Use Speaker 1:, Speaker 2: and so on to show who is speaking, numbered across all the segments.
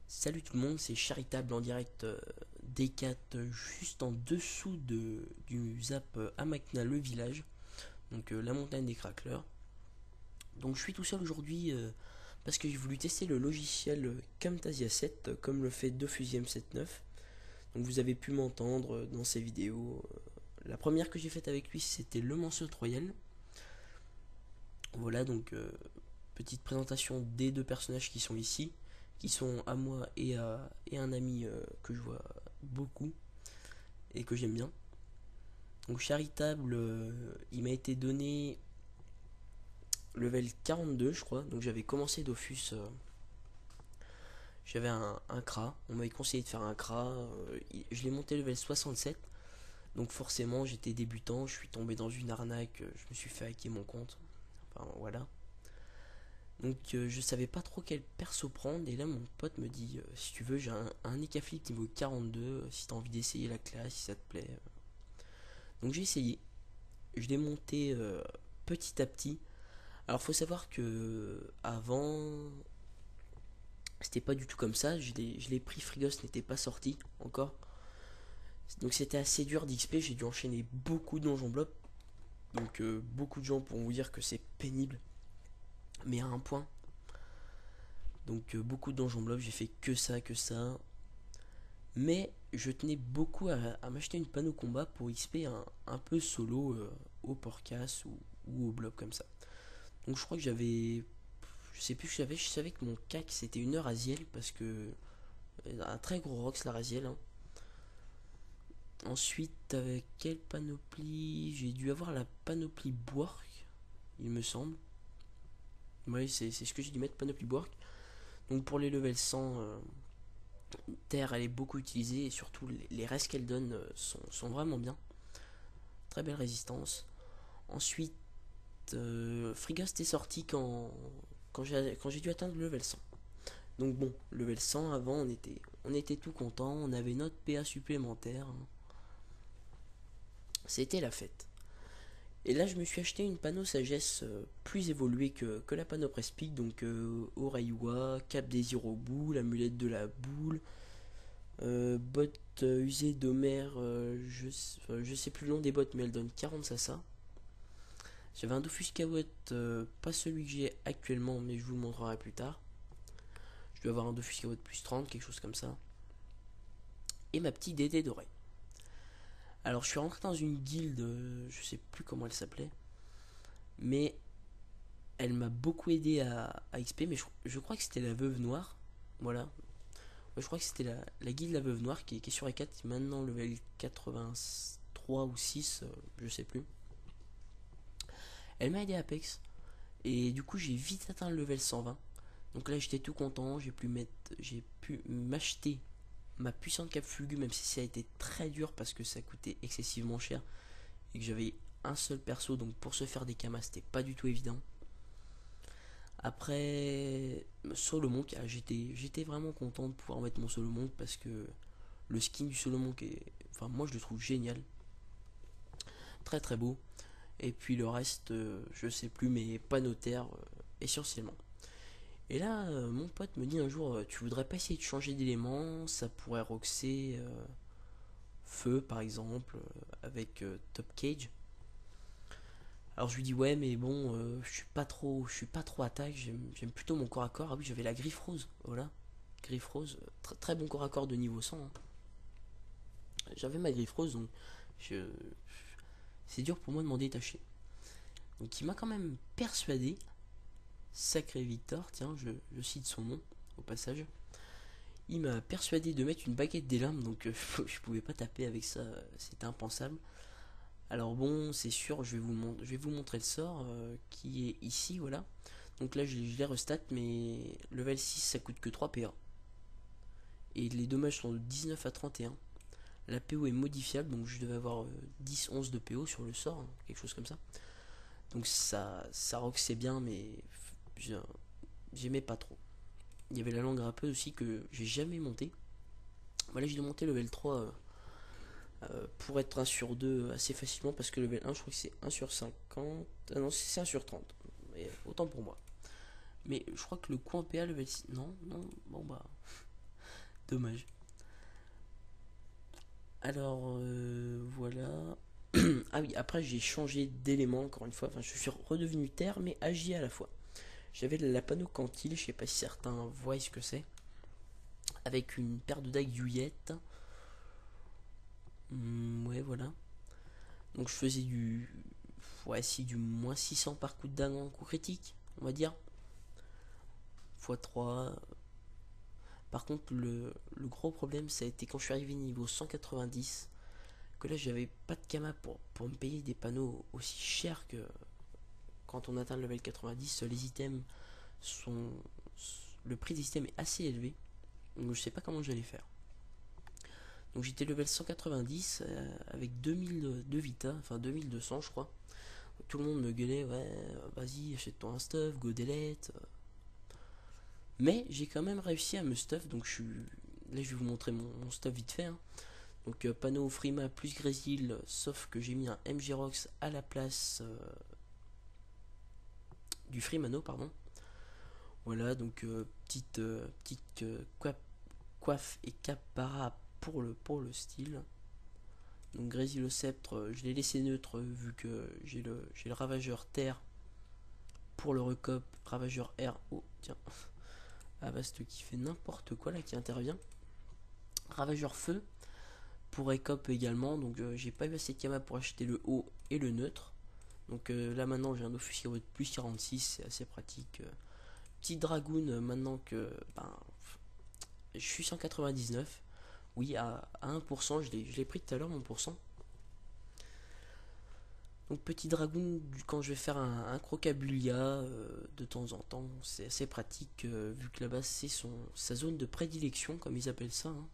Speaker 1: Salut tout le monde, c'est Charitable en direct D4 juste en dessous du zap Amakna le village, donc la montagne des craqueleurs. Donc je suis tout seul aujourd'hui parce que j'ai voulu tester le logiciel Camtasia 7 comme le fait Dofusiem 7.9. Donc vous avez pu m'entendre dans ces vidéos. La première que j'ai faite avec lui c'était Le Manceau Royal. Voilà donc petite présentation des deux personnages qui sont ici, qui sont à moi et un ami que je vois beaucoup et que j'aime bien. Donc charitable, il m'a été donné level 42 je crois, donc j'avais commencé Dofus, j'avais un CRA, on m'avait conseillé de faire un CRA, je l'ai monté level 67, donc forcément j'étais débutant, je suis tombé dans une arnaque, je me suis fait hacker mon compte, enfin voilà. Donc je savais pas trop quel perso prendre et là mon pote me dit si tu veux j'ai un Ekaflip niveau 42, si t'as envie d'essayer la classe, si ça te plaît. Donc j'ai essayé, je l'ai monté petit à petit. Alors faut savoir que avant c'était pas du tout comme ça, je l'ai pris, Frigos n'était pas sorti encore. Donc c'était assez dur d'XP, j'ai dû enchaîner beaucoup de donjons blocs. Donc beaucoup de gens pourront vous dire que c'est pénible, mais à un point. Donc beaucoup de donjons blocs, j'ai fait que ça, que ça. Mais je tenais beaucoup à m'acheter une panneau combat pour XP un peu solo au porcasse ou au blob comme ça. Donc je crois que j'avais. Je sais plus ce que j'avais, je savais que mon CAC c'était une heure Aziel parce que. Un très gros rox la Raziel. Hein. Ensuite, avec quelle panoplie? J'ai dû avoir la panoplie Bwork, il me semble. Oui, c'est ce que j'ai dû mettre, panoplie Bwork. Donc pour les levels 100, Terre elle est beaucoup utilisée et surtout les restes qu'elle donne sont vraiment bien. Très belle résistance. Ensuite, Frigast est sorti quand j'ai dû atteindre le level 100. Donc bon, level 100 avant on était tout content, on avait notre PA supplémentaire. C'était la fête. Et là je me suis acheté une panneau sagesse plus évoluée que la panneau Prespic, donc Oraiwa, Cap des Boule, l'amulette de la boule, botte usée d'Homer, je sais plus le nom des bottes mais elle donne 40 ça. J'avais un Dofus Kawet, pas celui que j'ai actuellement mais je vous le montrerai plus tard. Je dois avoir un Dofus Kawet plus 30, quelque chose comme ça. Et ma petite DD dorée. Alors je suis rentré dans une guilde, je sais plus comment elle s'appelait, mais elle m'a beaucoup aidé à XP, mais je crois que c'était la Veuve Noire. Voilà. Ouais, je crois que c'était la guilde La Veuve Noire qui est sur E4, maintenant level 83 ou 6, je sais plus. Elle m'a aidé à Apex, et du coup j'ai vite atteint le level 120. Donc là j'étais tout content, j'ai pu m'acheter ma puissante cape fugue, même si ça a été très dur parce que ça coûtait excessivement cher et que j'avais un seul perso, donc pour se faire des kamas c'était pas du tout évident. Après, solo monk, j'étais vraiment content de pouvoir mettre mon solo monk parce que le skin du solo monk est, enfin moi je le trouve génial, très très beau. Et puis le reste, je sais plus, mais pas notaire essentiellement. Et là, mon pote me dit un jour, tu voudrais pas essayer de changer d'élément, ça pourrait roxer feu par exemple avec Top Cage. Alors je lui dis ouais mais bon je suis pas trop attaque, j'aime plutôt mon corps à corps. Ah oui j'avais la griffe rose, voilà. Griffe rose, très bon corps à corps de niveau 100. Hein. J'avais ma griffe rose donc je, c'est dur pour moi de m'en détacher. Donc il m'a quand même persuadé, sacré Victor, tiens je cite son nom au passage. Il m'a persuadé de mettre une baguette des limbes donc je pouvais pas taper avec ça, c'était impensable. Alors bon, c'est sûr, je vais vous montrer le sort qui est ici, voilà. Donc là, je l'ai restat, mais level 6, ça coûte que 3 PA. Et les dommages sont de 19 à 31. La PO est modifiable, donc je devais avoir 10-11 de PO sur le sort, hein, quelque chose comme ça. Donc ça roxait bien, mais j'aimais pas trop. Il y avait la langue râpeuse aussi que j'ai jamais monté. Voilà, j'ai monté level 3 pour être 1 sur 2 assez facilement parce que level 1 je crois que c'est 1 sur 50. Ah non c'est 1 sur 30. Mais autant pour moi. Mais je crois que le coin PA level 6. Non, non, bon bah. Dommage. Alors, voilà. Ah oui, après j'ai changé d'élément encore une fois. Enfin, je suis redevenu terre, mais agi à la fois. J'avais la panneau quantile, je sais pas si certains voient ce que c'est. Avec une paire de dagues Yuyette. Ouais, voilà. Donc je faisais du. Ouais, si, du moins 600 par coup de dague en coup critique, on va dire. x3. Par contre, le gros problème, ça a été quand je suis arrivé niveau 190. Que là, j'avais pas de kama pour me payer des panneaux aussi chers que quand on atteint le level 90. Les items sont. Le prix des items est assez élevé. Donc je sais pas comment j'allais faire. Donc j'étais level 190 avec 2000 de vita, enfin 2200 je crois. Tout le monde me gueulait, ouais, vas-y, achète-toi un stuff, go delete. Mais j'ai quand même réussi à me stuff, donc je suis. Là je vais vous montrer mon stuff vite fait, hein. Donc panneau Frima plus Grésil, sauf que j'ai mis un MGRox à la place du Freemano, pardon. Voilà, donc petite coiffe et cap para pour le style. Donc Grésil le sceptre, je l'ai laissé neutre vu que j'ai le ravageur terre pour le recop, ravageur air. Oh tiens, Avast qui fait n'importe quoi là, qui intervient. Ravageur feu pour recop également, donc j'ai pas eu assez de kama pour acheter le haut et le neutre. Donc là maintenant j'ai un officier de plus 46, c'est assez pratique. Petit dragoon maintenant que ben, je suis 199. Oui, à 1%, je l'ai pris tout à l'heure mon pourcent. Donc petit dragoon, quand je vais faire un crocabulia de temps en temps, c'est assez pratique vu que là-bas c'est sa zone de prédilection, comme ils appellent ça, hein.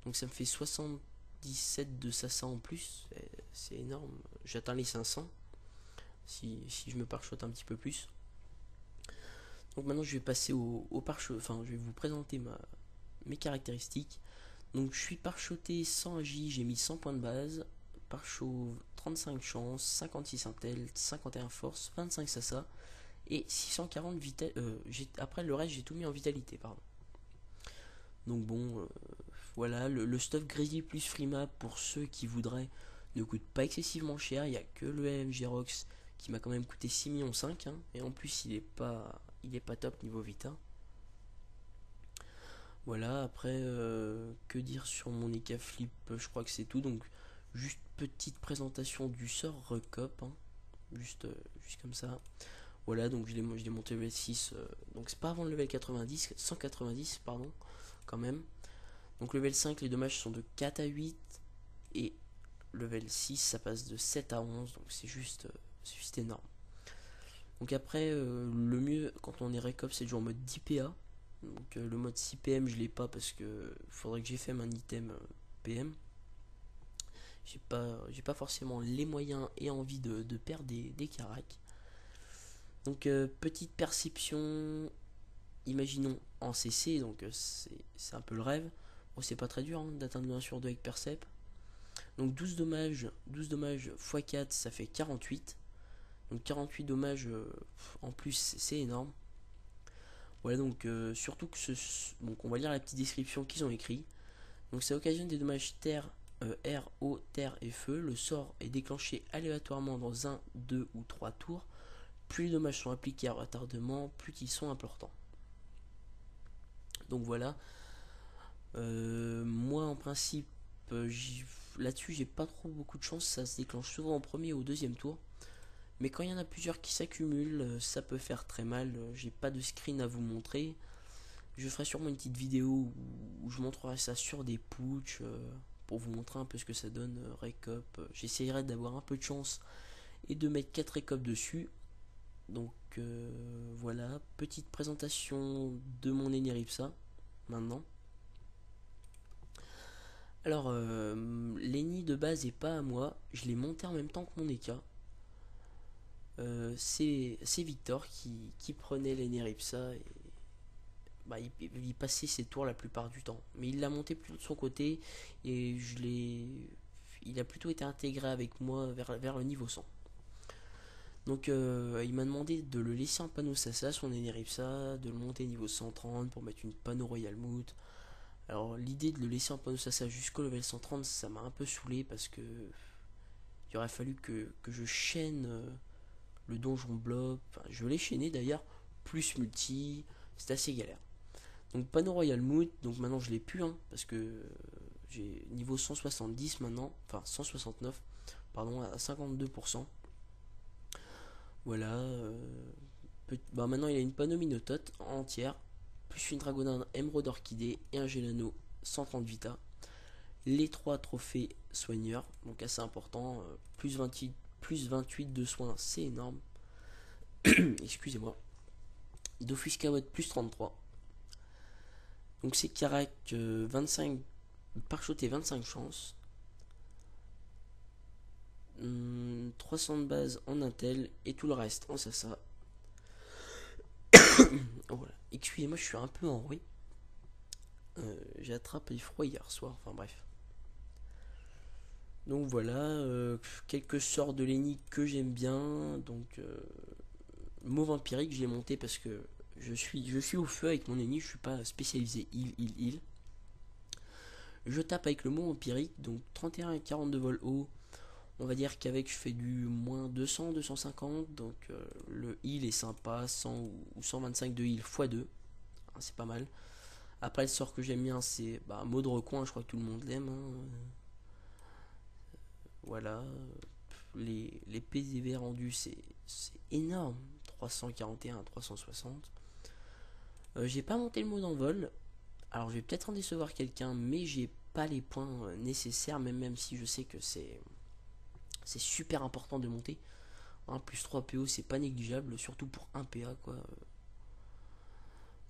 Speaker 1: Donc ça me fait 77 de sasa en plus, c'est énorme. J'atteins les 500 si je me pare-shot un petit peu plus. Donc maintenant je vais passer au pare-shot, enfin je vais vous présenter mes caractéristiques. Donc je suis pare-shoté 100 AJ, j'ai mis 100 points de base. Pare-shot 35 chance, 56 intel, 51 force, 25 sasa et 640 vitesse. Après le reste j'ai tout mis en vitalité, pardon. Donc bon, voilà, le stuff Grizzly plus Frima pour ceux qui voudraient ne coûte pas excessivement cher. Il n'y a que le AMG Rox qui m'a quand même coûté 6,5 millions, hein, et en plus il est pas top niveau Vita. Voilà, après, que dire sur mon EK Flip, je crois que c'est tout. Donc, juste petite présentation du sort recop, hein, juste comme ça. Voilà, donc je l'ai monté level 6, donc c'est pas avant le level 190, pardon, quand même. Donc, level 5, les dommages sont de 4 à 8, et level 6, ça passe de 7 à 11, donc c'est juste énorme. Donc, après, le mieux quand on est recop, c'est de jouer en mode 10 PA. Donc le mode 6 PM je l'ai pas parce que faudrait que j'ai fait un item PM. J'ai pas forcément les moyens et envie de perdre des caracs. Donc petite perception, imaginons en CC, donc c'est un peu le rêve. Bon, c'est pas très dur hein, d'atteindre le 1 sur 2 avec Percep. Donc 12 dommages x 4 ça fait 48. Donc 48 dommages en plus c'est énorme. Voilà, donc surtout que donc on va lire la petite description qu'ils ont écrit. Donc ça occasionne des dommages terre, air, eau, terre et feu. Le sort est déclenché aléatoirement dans 1, 2 ou 3 tours. Plus les dommages sont appliqués à retardement, plus ils sont importants. Donc voilà. Moi en principe, là-dessus j'ai pas trop beaucoup de chance. Ça se déclenche souvent en premier ou au deuxième tour. Mais quand il y en a plusieurs qui s'accumulent, ça peut faire très mal. J'ai pas de screen à vous montrer. Je ferai sûrement une petite vidéo où je montrerai ça sur des putsch pour vous montrer un peu ce que ça donne, récop. J'essayerai d'avoir un peu de chance et de mettre 4 récop dessus. Donc voilà, petite présentation de mon Eneripsa maintenant. Alors, l'Eni de base est pas à moi, je l'ai monté en même temps que mon EK. C'est Victor qui prenait l'Eneripsa et bah, il passait ses tours la plupart du temps. Mais il l'a monté plutôt de son côté et il a plutôt été intégré avec moi vers le niveau 100. Donc il m'a demandé de le laisser en panneau Sasa, son Eneripsa, de le monter niveau 130 pour mettre une panneau Royal Moot. Alors l'idée de le laisser en panneau Sasa jusqu'au level 130, ça m'a un peu saoulé parce que il aurait fallu que je chaîne le donjon blob. Enfin, je l'ai chaîné d'ailleurs, plus multi, c'est assez galère. Donc panneau Royal Mood, donc maintenant je l'ai plus, hein, parce que j'ai niveau 170 maintenant, enfin 169, pardon, à 52%. Voilà. Bah maintenant il a une panneau Minotote entière, plus une Dragonade Emeraude Orchidée et un Gelano 130 Vita. Les 3 trophées soigneurs, donc assez important, plus 28 de soins, c'est énorme. Excusez-moi. Dofusca plus 33. Donc c'est Karak 25, Parchoté 25 chances. 300 de base en Intel et tout le reste en Sasa. Oh, voilà. Excusez-moi, je suis un peu enroué. J'ai attrapé froid hier soir, enfin bref. Donc voilà, quelques sorts de Lenny que j'aime bien. Donc Mauve Empirique, je l'ai monté parce que je suis au feu avec mon ennemi, je suis pas spécialisé heal. Je tape avec le Mauve Empirique, donc 31 et 42 volts haut. On va dire qu'avec je fais du moins 200, 250, donc le heal est sympa, 100 ou 125 de heal x2, hein, c'est pas mal. Après le sort que j'aime bien c'est mot de recoin, je crois que tout le monde l'aime, hein. Voilà, les PV rendus c'est énorme, 341 à 360. J'ai pas monté le mot d'envol, alors je vais peut-être en décevoir quelqu'un, mais j'ai pas les points nécessaires, même si je sais que c'est super important de monter. Plus 3 PO c'est pas négligeable, surtout pour 1 PA quoi.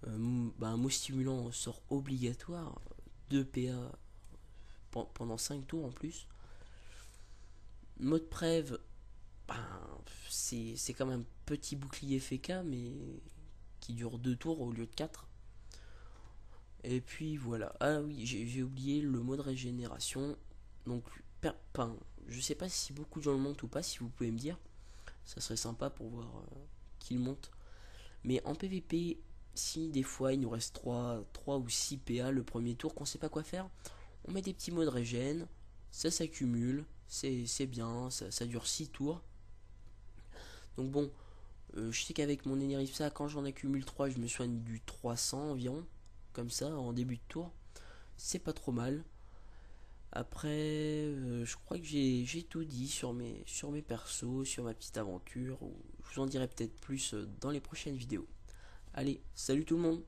Speaker 1: Un mot stimulant sort obligatoire, 2 PA pendant 5 tours en plus. Mode prév, c'est quand même un petit bouclier FK mais qui dure 2 tours au lieu de 4. Et puis voilà. Ah oui, j'ai oublié le mode régénération. Donc, je sais pas si beaucoup de gens le montent ou pas, si vous pouvez me dire. Ça serait sympa pour voir qui le monte. Mais en PVP, si des fois il nous reste 3 ou 6 PA le premier tour, qu'on sait pas quoi faire, on met des petits modes régène, ça s'accumule, c'est bien, ça dure 6 tours. Donc bon, je sais qu'avec mon Eneripsa, quand j'en accumule 3, je me soigne du 300 environ, comme ça, en début de tour. C'est pas trop mal. Après, je crois que j'ai tout dit sur mes persos, sur ma petite aventure. Je vous en dirai peut-être plus dans les prochaines vidéos. Allez, salut tout le monde!